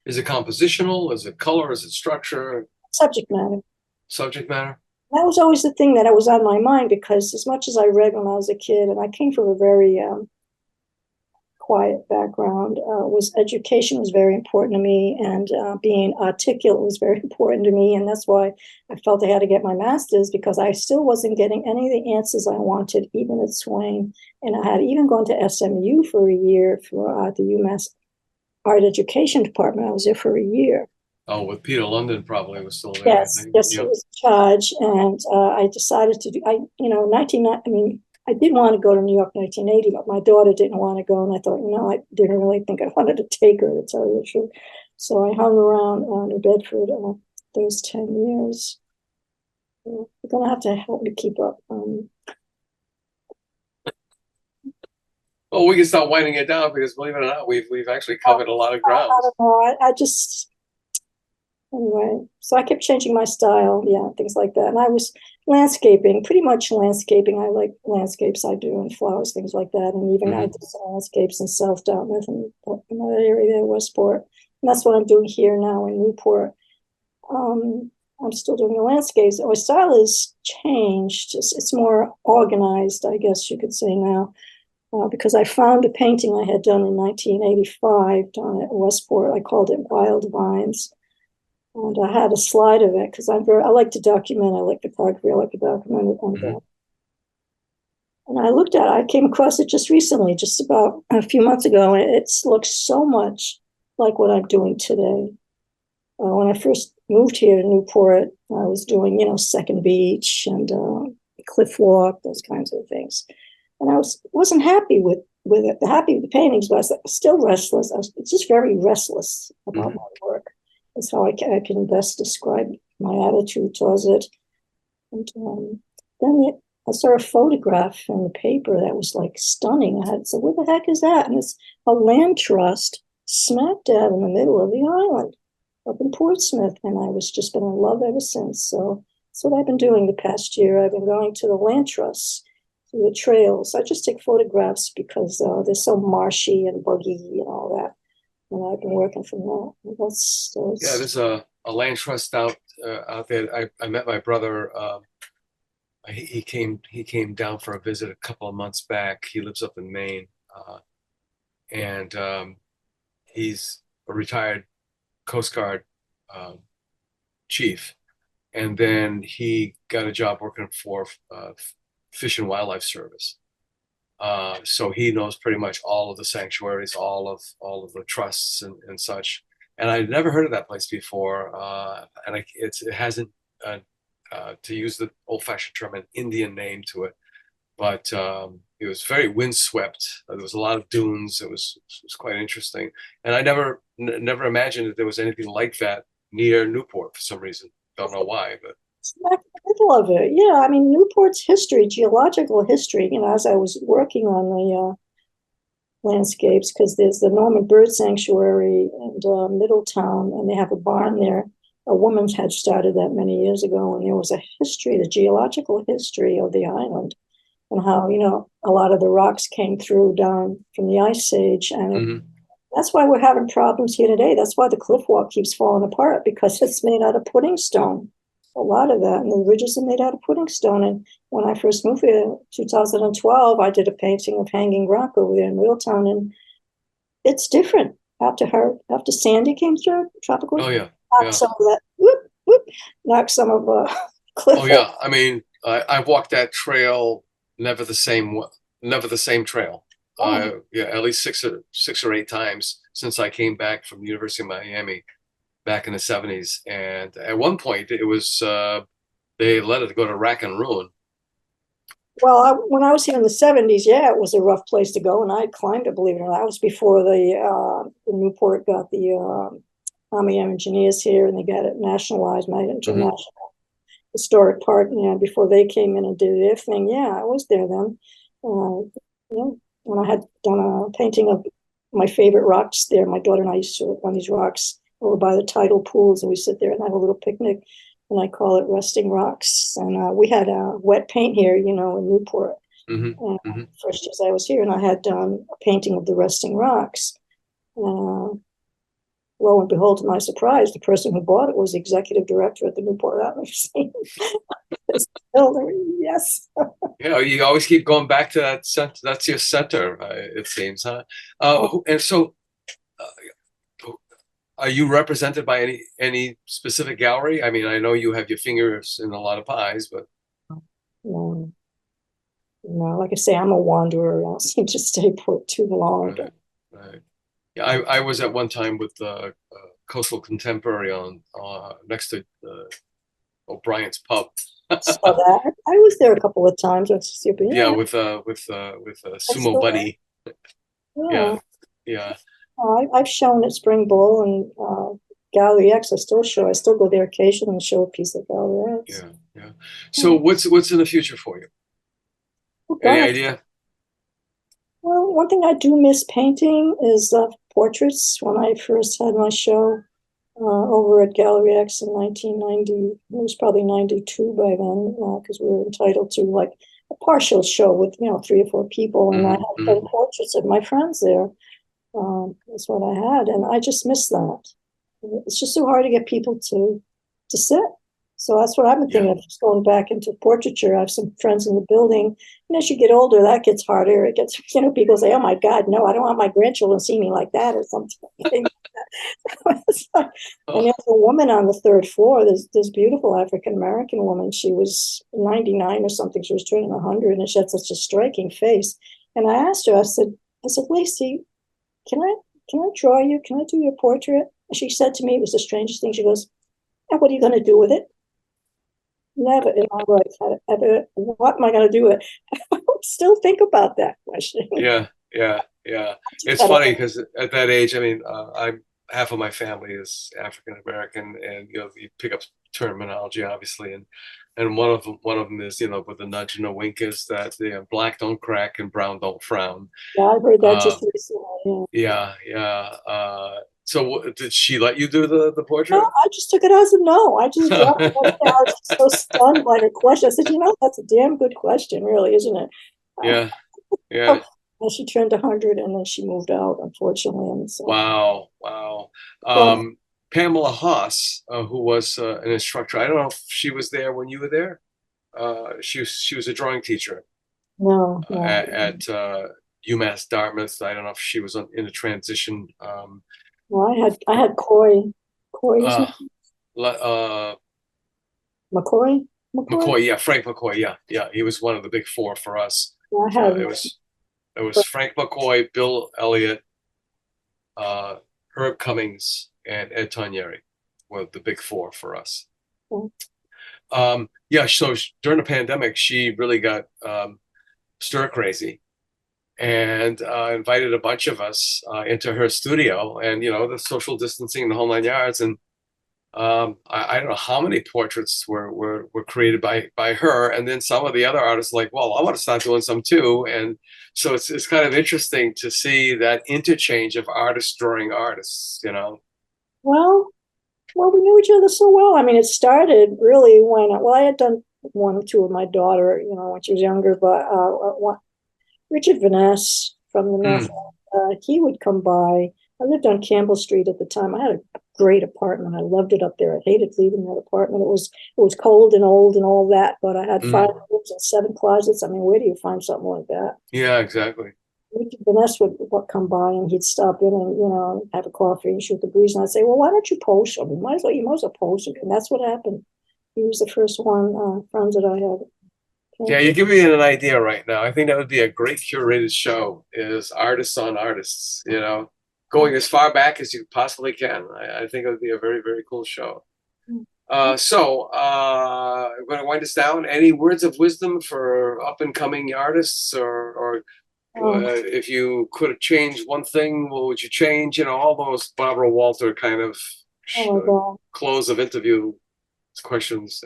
Is it compositional? Is it color? Is it structure? Subject matter. Subject matter? That was always the thing that was on my mind, because as much as I read when I was a kid, and I came from a very quiet background, education was very important to me, and being articulate was very important to me, and that's why I felt I had to get my master's, because I still wasn't getting any of the answers I wanted, even at Swain. And I had even gone to S.M.U for a year for the UMass Art Education Department. I was there for a year. Oh, with Peter London probably was still there. Yes, he was in charge, and I decided to do. I did want to go to New York 1980, but my daughter didn't want to go, and I thought, I didn't really think I wanted to take her, to tell you the truth. So I hung around New Bedford those 10 years. You're going to have to help me keep up. Well, we can start winding it down, because believe it or not, we've actually covered a lot of ground. I don't know. Anyway, so I kept changing my style, things like that. And I was pretty much landscaping. I like landscapes I do, and flowers, things like that. And even I did some landscapes in South Dartmouth and in that area there, Westport. And that's what I'm doing here now in Newport. I'm still doing the landscapes. My style has changed. It's more organized, I guess you could say now. Because I found a painting I had done in 1985 down at Westport. I called it Wild Vines. And I had a slide of it, because I like to document. I like photography. I like to document it. And And I came across it just recently, just about a few months ago, and it looks so much like what I'm doing today. When I first moved here to Newport, I was doing, Second Beach and Cliff Walk, those kinds of things. And I wasn't happy with it, happy with the paintings, but I was still restless. I was just very restless about my work. That's how I can best describe my attitude towards it. And then I saw a photograph in the paper that was like stunning. I had said, "What the heck is that?" And it's a land trust smack dab in the middle of the island up in Portsmouth. And I was just been in love ever since. So that's what I've been doing the past year. I've been going to the land trusts, to the trails. I just take photographs because they're so marshy and buggy and all that. And I've been working from that. Yeah, there's a land trust out there. I met my brother. He came down for a visit a couple of months back. He lives up in Maine, and he's a retired Coast Guard chief, and then he got a job working for Fish and Wildlife Service. So he knows pretty much all of the sanctuaries, all of the trusts and such. And I'd never heard of that place before, and it hasn't. To use the old-fashioned term, an Indian name to it, but it was very windswept. There was a lot of dunes. It was quite interesting, and I never imagined that there was anything like that near Newport for some reason. Don't know why, but Smack in the middle of it. Yeah, I mean, Newport's history, geological history. As I was working on the landscapes, because there's the Norman Bird Sanctuary and Middletown, and they have a barn there. A woman had started that many years ago, and there was a history, the geological history of the island, and how, a lot of the rocks came through down from the Ice Age. And that's why we're having problems here today. That's why the cliff walk keeps falling apart, because it's made out of pudding stone. A lot of that, and the ridges are made out of pudding stone. And when I first moved here in 2012, I did a painting of Hanging Rock over there in Middletown, and it's different. After Sandy came through, tropical. Oh yeah. Knocked some of that, knocked some of cliff. Oh yeah, I mean, I've walked that trail, never the same trail. Oh. Yeah, at least six or eight times since I came back from the University of Miami back in the 70s. And at one point, it was they let it go to rack and ruin. Well, when I was here in the 70s, yeah, it was a rough place to go, and I climbed it, believe it or not. That was before the Newport got the Army engineers here, and they got it nationalized, made it international historic park. Before they came in and did their thing. Yeah, I was there then. When I had done a painting of my favorite rocks there, my daughter and I used to sit on these rocks over by the tidal pools, and we sit there and have a little picnic. And I call it Resting Rocks. And we had wet paint here, in Newport. First years I was here, and I had done a painting of the Resting Rocks. Lo and behold, to my surprise, the person who bought it was the executive director at the Newport Art Museum. Yes. You always keep going back to that center. That's your center, it seems, huh? And so, are you represented by any specific gallery? I mean, I know you have your fingers in a lot of pies, but no, like I say, I'm a wanderer. I don't seem to stay put too long. Right. Yeah, I was at one time with Coastal Contemporary on next to O'Brien's Pub. So that I was there a couple of times. Yeah, with Sumo Bunny. Yeah. I've shown at Spring Bowl and Gallery X. I still go there occasionally and show a piece at Gallery X. Yeah. So what's in the future for you? Any idea? Well, one thing I do miss painting is portraits. When I first had my show over at Gallery X in 1990, it was probably 92 by then, because we were entitled to like a partial show with 3 or 4 people, and I had portraits of my friends there. That's what I had, and I just miss that. It's just so hard to get people to sit. So that's what I've been thinking of, just going back into portraiture. I have some friends in the building. And as you get older, that gets harder. It gets, people say, oh my God, no, I don't want my grandchildren to see me like that or something. And there's a woman on the third floor, this beautiful African-American woman. She was 99 or something. She was turning 100 and she had such a striking face. And I asked her, I said, Lacey, can I draw you? Can I do your portrait? And she said to me, it was the strangest thing. She goes, and what are you going to do with it? Never in my life ever. What am I going to do with it? I still think about that question. Yeah. It's funny because at that age, I mean, I'm half of my family is African American, and you pick up terminology obviously, and one of them is with a nudge and a wink is that black don't crack and brown don't frown. Yeah, I heard that just recently. Yeah. So did she let you do the portrait? No, I just took it as a no. I just dropped it. I was so stunned by her question. I said, that's a damn good question, really, isn't it? Yeah. And she turned 100 and then she moved out, unfortunately. And so, Wow. Pamela Haas, who was an instructor, I don't know if she was there when you were there. She was a drawing teacher. No. At UMass Dartmouth. I don't know if she was in a transition. Well, I had Coy. McCoy. McCoy? Yeah, Frank McCoy. Yeah. He was one of the big four for us. Yeah, it was Frank McCoy, Bill Elliott, Herb Cummings, and Ed Tonieri were the big four for us. Okay. So during the pandemic, she really got stir crazy and invited a bunch of us into her studio, and the social distancing, the whole 9 yards, and I don't know how many portraits were created by her, and then some of the other artists like, well, I want to start doing some too, and so it's kind of interesting to see that interchange of artists drawing artists. Well, we knew each other so well. I mean, it started really when I had done one or two with my daughter, when she was younger, but Richard Vaness from the North, he would come by. I lived on Campbell Street at the time. I had a great apartment. I loved it up there. I hated leaving that apartment. It was cold and old and all that, but I had 5 rooms and 7 closets. I mean, where do you find something like that? Yeah, exactly. Richard Vaness would come by and he'd stop in and have a coffee and shoot the breeze. And I'd say, well, why don't you post them? You might as well post them. And that's what happened. He was the first one friends that I had. Yeah, you're giving me an idea right now. I think that would be a great curated show, is artists on artists, going as far back as you possibly can. I think it would be a very, very cool show. So I'm going to wind us down. Any words of wisdom for up and coming artists, or if you could have changed one thing, what would you change? All those Barbara Walter kind of close of interview questions.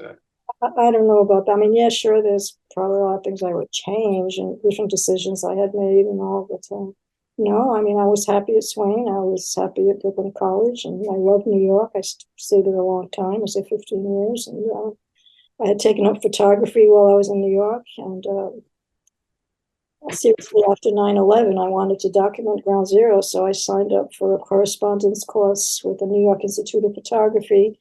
I don't know about that. I mean, yeah, sure, there's probably a lot of things I would change and different decisions I had made and all, but no, I mean, I was happy at Swain. I was happy at Brooklyn College, and I loved New York. I stayed there a long time. I say 15 years, and I had taken up photography while I was in New York, and seriously, after 9/11, I wanted to document Ground Zero, so I signed up for a correspondence course with the New York Institute of Photography.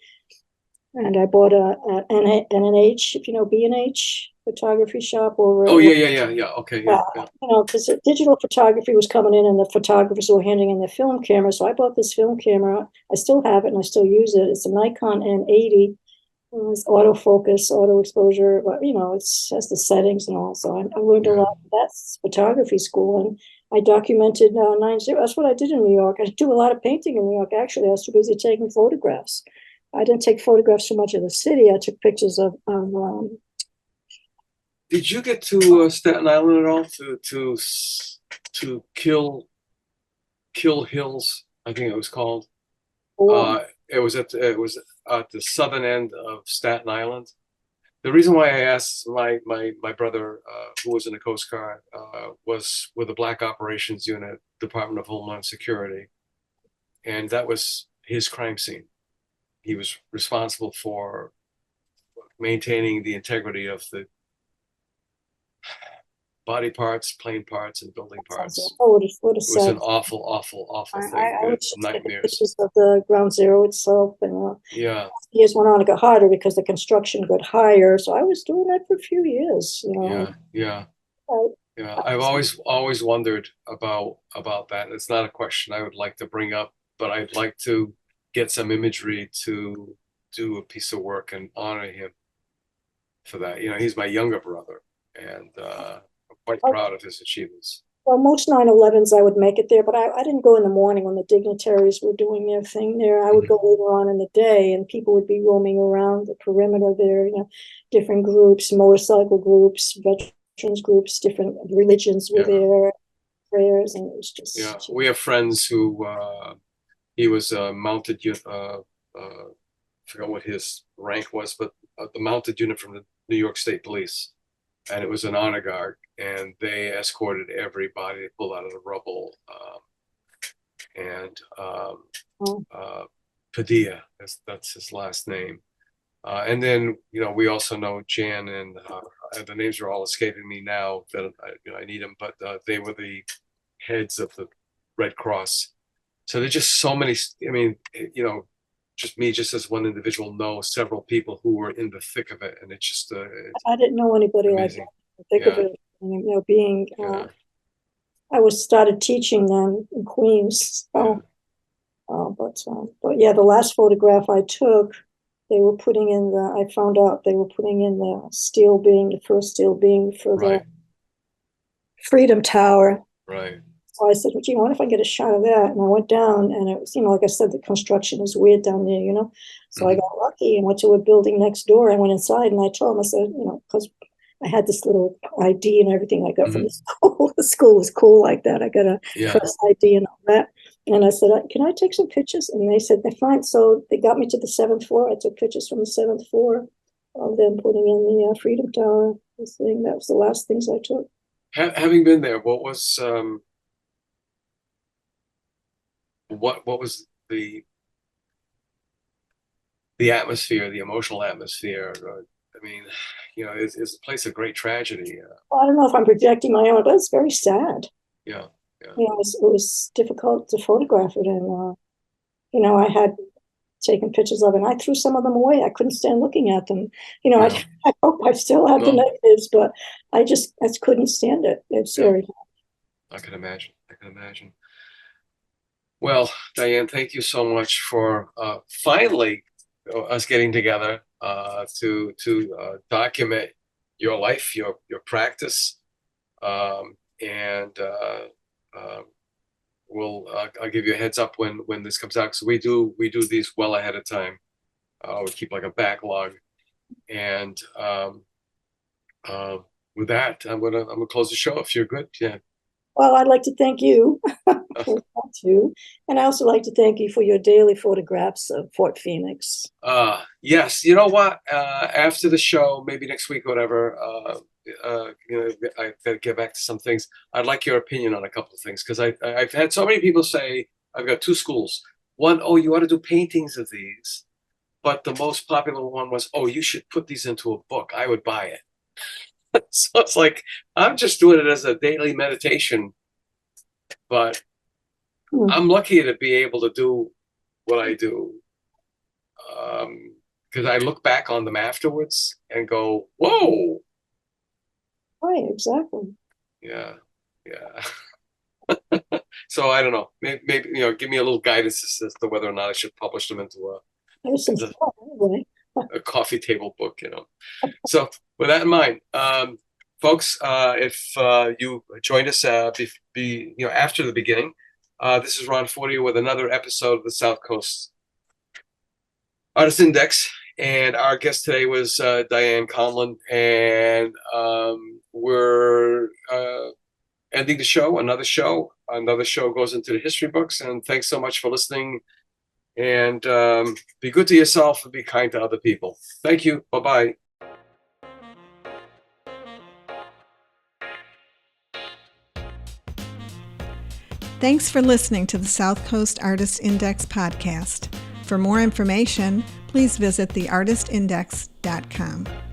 And I bought an NH, if you know B&H photography shop over. Oh, yeah. Okay, yeah. Because digital photography was coming in and the photographers were handing in their film camera. So I bought this film camera. I still have it and I still use it. It's a Nikon N80. It's autofocus, auto exposure, but it has the settings and all. So I learned a lot. That's photography school, and I documented 9/0. That's what I did in New York. I do a lot of painting in New York. Actually, I was too busy taking photographs. I didn't take photographs so much of the city. I took pictures of. Did you get to Staten Island at all to Kill Hills? I think it was called. It was at the southern end of Staten Island. The reason why I asked, my brother, who was in the Coast Guard, was with the Black Operations Unit, Department of Homeland Security, and that was his crime scene. He was responsible for maintaining the integrity of the body parts, plane parts, and building parts. Oh, what a It was sad. an awful thing. I was just taking Nightmares. pictures of the ground zero itself, and Yeah, years went on, it got harder because the construction got higher. So I was doing that for a few years, you know. yeah. I- Yeah, I've always wondered about that. It's not a question I would like to bring up, but I'd like to get some imagery to do a piece of work and honor him for that. You know, he's my younger brother, and I'm quite proud of his achievements. Well, most 9/11s I would make it there, but I didn't go in the morning when the dignitaries were doing their thing there. I would go later on in the day, and people would be roaming around the perimeter there, you know, different groups, motorcycle groups, veterans groups, different religions were there, prayers, and it was just. Yeah, we have friends who he was mounted. I forgot what his rank was, but the mounted unit from the New York State Police, and it was an honor guard, and they escorted everybody to pull out of the rubble. Padilla, that's his last name. And then, you know, we also know Jan, and the names are all escaping me now that I need them, but they were the heads of the Red Cross. So there's just so many, I mean, you know, just me, just as one individual, know several people who were in the thick of it. And it's just, I didn't know anybody amazing. like that. Think of it, you know, being, I started teaching then in Queens. But yeah, the last photograph I took, they were putting in I found out they were putting in the steel beam, the first steel beam for the Freedom Tower. Right. So I said, well, gee, what if I get a shot of that? And I went down, and it was, you know, like I said, the construction is weird down there, you know. So I got lucky and went to a building next door. I went inside, and I told him, I said, you know, because I had this little ID and everything I got from the school. The school was cool like that. I got a press ID and all that. And I said, can I take some pictures? And they said, they're fine. So they got me to the 7th floor. I took pictures from the 7th floor of them putting in the Freedom Tower. This thing. That was the last things I took. Having been there, what was the atmosphere, the emotional atmosphere? I mean, you know, is the place a great tragedy? Well, I don't know if I'm projecting my own, but it's very sad. Yeah. You know, it was difficult to photograph it, and you know, I had taken pictures of it, and I threw some of them away. I couldn't stand looking at them. You know, I hope I still have the negatives, but I just couldn't stand it. It's very hard. I can imagine. Well, Diane, thank you so much for finally us getting together to document your life, your practice, and I'll give you a heads up when this comes out, because we do these well ahead of time. We keep like a backlog, and with that, I'm gonna close the show if you're good. Yeah. Well, I'd like to thank you for that too, and I also like to thank you for your daily photographs of Fort Phoenix. Yes, you know what? After the show, maybe next week or whatever, you know, I gotta get back to some things. I'd like your opinion on a couple of things, because I've had so many people say, I've got two schools. One, oh, you ought to do paintings of these, but the most popular one was, oh, you should put these into a book. I would buy it. So it's like, I'm just doing it as a daily meditation, but I'm lucky to be able to do what I do, because I look back on them afterwards and go, whoa. Right, exactly. Yeah. So I don't know, maybe, you know, give me a little guidance as to whether or not I should publish them into a coffee table book, you know. So with that in mind, folks, if you joined us you know, after the beginning, this is Ron Fortier with another episode of the South Coast Artist Index, and our guest today was Diane Conlon, and we're ending the show. Another show goes into the history books, and thanks so much for listening. And be good to yourself and be kind to other people. Thank you. Bye-bye. Thanks for listening to the South Coast Artist Index podcast. For more information, please visit theartistindex.com.